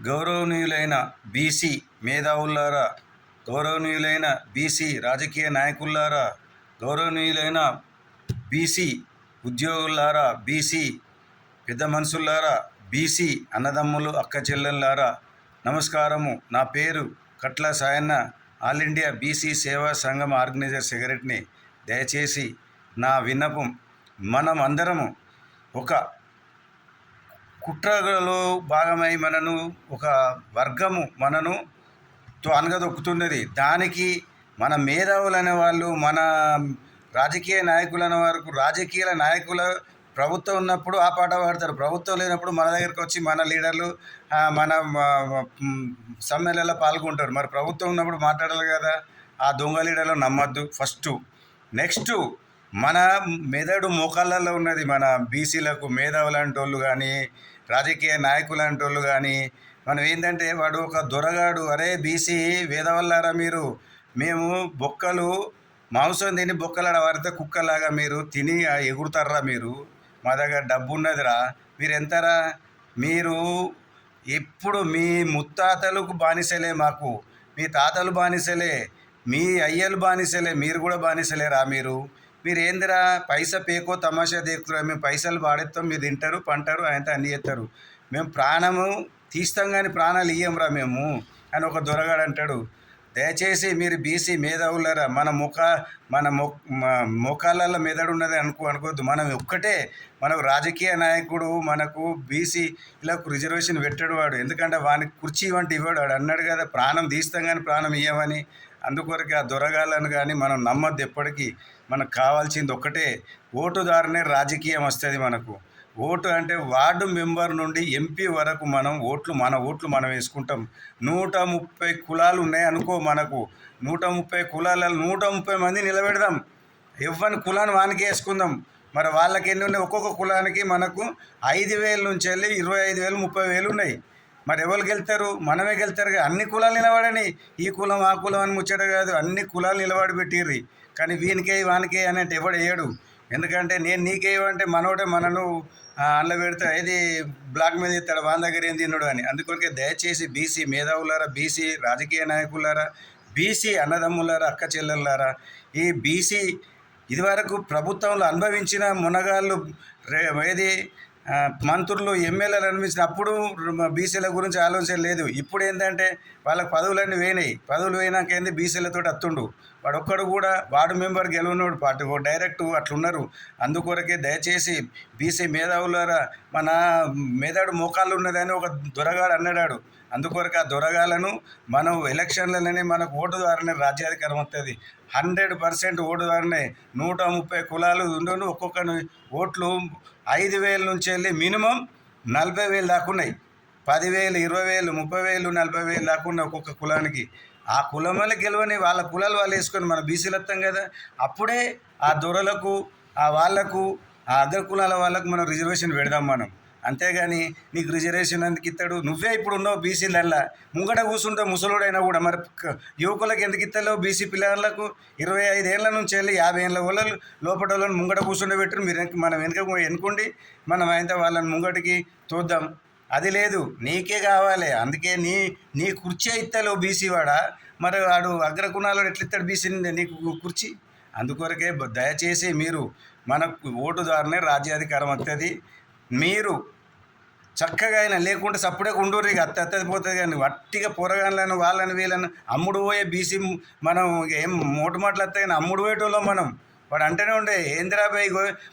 గౌరవనీయులైన బీసీ మేధావులారా, గౌరవనీయులైన బీసీ రాజకీయ నాయకులారా, గౌరవనీయులైన బీసీ ఉద్యోగులారా, బీసీ పెద్ద మనుషులారా, బీసీ అన్నదమ్ములు అక్క చెల్లెళ్ళారా, నమస్కారము. నా పేరు కట్ల సాయన్న, ఆల్ ఇండియా బీసీ సేవా సంఘం ఆర్గనైజర్ సెక్రటరీని. దయచేసి నా విన్నపం, మనం అందరము ఒక కుట్రలో భాగమై మనను ఒక వర్గము మనను అనగదొక్కుతున్నది. దానికి మన మేధావులు అనేవాళ్ళు, మన రాజకీయ నాయకులు అనేవారు, రాజకీయ నాయకుల ప్రభుత్వం ఉన్నప్పుడు ఆ పాట పాడతారు, ప్రభుత్వం లేనప్పుడు మన దగ్గరికి వచ్చి మన లీడర్లు మన సమ్మెలలో పాల్గొంటారు. మరి ప్రభుత్వం ఉన్నప్పుడు మాట్లాడాలి కదా. ఆ దొంగ లీడర్లు నమ్మద్దు ఫస్ట్. నెక్స్ట్, మన మెదడు మోకాళ్ళల్లో ఉన్నది. మన బీసీలకు మేధావులు అంటోళ్ళు కానీ, రాజకీయ నాయకులు అంటోళ్ళు కానీ, మనం ఏంటంటే వాడు ఒక దొరగాడు. అరే బీసీ వేదవల్లారా, మేము బొక్కలు మాంసం తిని బొక్కలాడ వారితే కుక్కలాగా మీరు తిని ఎగురుతారా? మా దగ్గర డబ్బు ఉన్నదిరా, మీరు ఎంతరా? మీరు ఎప్పుడు మీ ముత్తాతలకు బానిసలే, మాకు మీ తాతలు బానిసలే, మీ అయ్యలు బానిసలే, మీరు కూడా బానిసలేరా? మీరు ఏందిరా పైసా పేకో తమాషా దేకుతురా? మేము పైసలు పాడేస్తాం, మీరు తింటారు పంటారు, ఆయనతో అన్ని చేస్తారు. మేము ప్రాణము తీస్తాం కానీ ప్రాణాలు ఇయ్యంరా మేము అని ఒక దొరగాడు అంటాడు. దయచేసి మీరు బీసీ మేధావులరా, మన మోకాళ్ళల్లో మెదడు ఉన్నది అనుకోవద్దు. మనం ఒక్కటే, మనకు రాజకీయ నాయకుడు మనకు బీసీలకు రిజర్వేషన్ పెట్టాడు వాడు. ఎందుకంటే వానికి కుర్చీ వంటి ఇవ్వడు. వాడు అన్నాడు కదా, ప్రాణం తీస్తాం కానీ ప్రాణం ఇయ్యమని. అందుకొరకు ఆ దొరగాళ్ళను కానీ మనం నమ్మద్దు ఎప్పటికీ. మనకు కావాల్సింది ఒక్కటే, ఓటుదారునే రాజకీయం వస్తుంది మనకు. ఓటు అంటే వార్డు మెంబర్ నుండి ఎంపీ వరకు మన ఓట్లు మనం వేసుకుంటాం. 130 కులాలు ఉన్నాయి అనుకో మనకు. 130 కులాలలో 130 మంది నిలబెడదాం. ఎవరి కులాన్ని వానికి వేసుకుందాం. మరి వాళ్ళకి ఎన్ని ఉన్నాయి? ఒక్కొక్క కులానికి మనకు 5,000 నుంచి వెళ్ళి 25,000 30,000 ఉన్నాయి. మరి ఎవరు గెలుతారు? మనమే గెలుతారు. అన్ని కులాలు నిలబడని, ఈ కులం ఆ కులం అని ముచ్చట కాదు, అన్ని కులాలు నిలబడి పెట్టిర్రి. కానీ వీనికే వానికే అనేది ఎవడు వేయడు. ఎందుకంటే నేను నీకేమంటే మనోడే మనను అందులో పెడితే ఇది బ్లాక్ మీద ఇస్తాడు, వాళ్ళ దగ్గర ఏం తిన్నాడు అని. అందుకొరకే దయచేసి బీసీ మేధావులారా, బీసీ రాజకీయ నాయకులారా, బీసీ అన్నదమ్ములారా, అక్క చెల్లెళ్ళారా, ఈ బీసీ ఇదివరకు ప్రభుత్వంలో అనుభవించిన మునగాళ్ళు ఏది మంత్రులు ఎమ్మెల్యేలు అనిపించిన అప్పుడు బీసీల గురించి ఆలోచన లేదు. ఇప్పుడు ఏంటంటే వాళ్ళకి పదవులన్నీ పోయినాయి. పదవులు పోయినాక ఏంది, బీసీలతో అత్తుండు. వాడు ఒక్కడు కూడా వార్డు మెంబర్ గెలవనోడు పాటు డైరెక్ట్ అట్లున్నారు. అందుకొరకే దయచేసి బీసీ మేధావులారా, మన మెదడు మోకాళ్ళు ఉన్నదని ఒక దొరగాడు అన్నాడు. అందుకొరకు ఆ దొరగాలను మనం ఎలక్షన్లలోనే మనకు ఓటు ద్వారానే రాజ్యాధికారం వస్తుంది. 100% ఓటు ద్వారానే. 130 కులాలు ఉండను, ఒక్కొక్క ఓట్లు 5,000 నుంచి వెళ్ళి మినిమం 40,000 దాకా ఉన్నాయి. 10,000 20,000 30,000 40,000 దాకా ఉన్నాయి ఒక్కొక్క కులానికి. ఆ కులం వల్ల గెలవని వాళ్ళ కులాలు వాళ్ళు వేసుకొని మన బీసీలు వస్తాం కదా. అప్పుడే ఆ దొరలకు ఆ వాళ్ళకు ఆ అదర్ కులాల వాళ్ళకు మనం రిజర్వేషన్ పెడదాం మనం. అంతేగాని నీకు రిజర్వేషన్ ఎందుకు ఇస్తాడు? నువ్వే ఇప్పుడు ఉన్నావు బీసీలల్లా, ముంగట కూర్చుంటావు ముసలోడైనా కూడా. మరి యువకులకు ఎందుకు ఇస్తావు? బీసీ పిల్లలకు 25 ఏళ్ళ నుంచి వెళ్ళి 50 ఏళ్ళ వాళ్ళు లోపల వాళ్ళని ముంగట కూర్చుండే పెట్టరు. మనం వెనుకోండి, మనం అయితే వాళ్ళని ముంగటికి చూద్దాం. అది లేదు, నీకే కావాలి. అందుకే నీ కుర్చీ ఇస్తావు బీసీ వాడా, మరి వాడు అగ్రకుణాలు ఎట్లా ఇస్తాడు బీసీ నీకు కుర్చీ? అందుకొరకే దయచేసి మీరు మనకు ఓటు ద్వారానే రాజ్యాధికారం వస్తుంది. మీరు చక్కగా అయినా లేకుంటే సప్పుడే ఉండూరు. ఇక అత్తపోతుంది. కానీ వట్టిగా పొరగాళ్ళను వాళ్ళని వీళ్ళను అమ్ముడు పోయే బీసీ మనం ఏం మోటుమాటలు వస్తాయి కానీ అమ్ముడు పోయేటోళ్ళం మనం. వాడు అంటేనే ఉండే, ఏందిరా బాయ్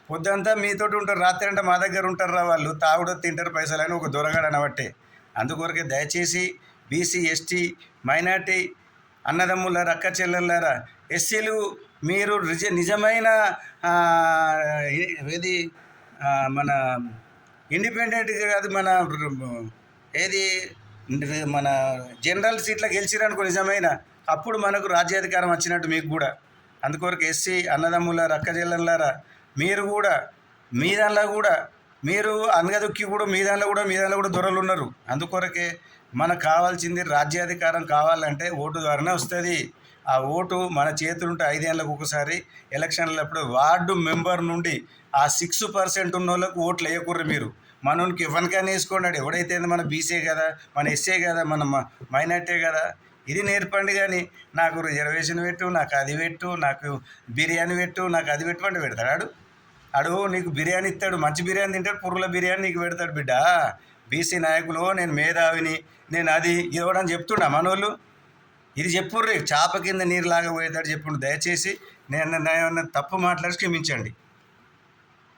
పొద్దంతా మీతోటి ఉంటారు, రాత్రి అంటే మా దగ్గర ఉంటారా వాళ్ళు, తాగుడు తింటారు పైసలు అని ఒక దొరగాడు అనబట్టే. అందుకొరకే దయచేసి బీసీ ఎస్టీ మైనార్టీ అన్నదమ్ములారా, అక్క చెల్లెళ్ళారా, ఎస్సీలు మీరు నిజమైన ఏది మన ఇండిపెండెంట్గా కాదు, మన జనరల్ సీట్లో గెలిచిరనుకో నిజమైన, అప్పుడు మనకు రాజ్యాధికారం వచ్చినట్టు మీకు కూడా. అందుకొరకు ఎస్సీ అన్నదమ్ములారా, అక్క చెల్లెళ్ళారా, మీరు కూడా మీ దానిలో కూడా మీరు అనగదొక్కి కూడా మీ దానిలో కూడా దొరలు ఉన్నారు. అందుకొరకే మనకు కావాల్సింది రాజ్యాధికారం కావాలంటే ఓటు ద్వారానే వస్తుంది. ఆ ఓటు మన చేతులుంటే 5 ఏళ్ళకు ఒకసారి ఎలక్షన్లప్పుడు వార్డు మెంబర్ నుండి ఆ 6% ఉన్న వాళ్ళకు ఓట్లు వేయకూర్రు. మీరు మనోనికి ఎవరికైనా వేసుకోండి, ఎవడైతే మన బీసీ కదా, మన ఎస్ఏ కదా, మన మైనార్టీ కదా. ఇది నేర్పండి. కానీ నాకు రిజర్వేషన్ పెట్టు, నాకు అది పెట్టు, నాకు బిర్యానీ పెట్టు, నాకు అది పెట్టు అంటే పెడతాడు. అడు నీకు బిర్యానీ ఇస్తాడు, మంచి బిర్యానీ తింటాడు, పురుగుల బిర్యానీ నీకు పెడతాడు. బిడ్డ బీసీ నాయకులు నేను మేధావిని, నేను అది ఇవ్వడని చెప్తుండా మనోళ్ళు. ఇది చెప్పుర్రి, చాప కింద నీరులాగా పోయేటట్టు చెప్పుడు. దయచేసి నేను తప్పు మాట్లాడి క్షమించండి.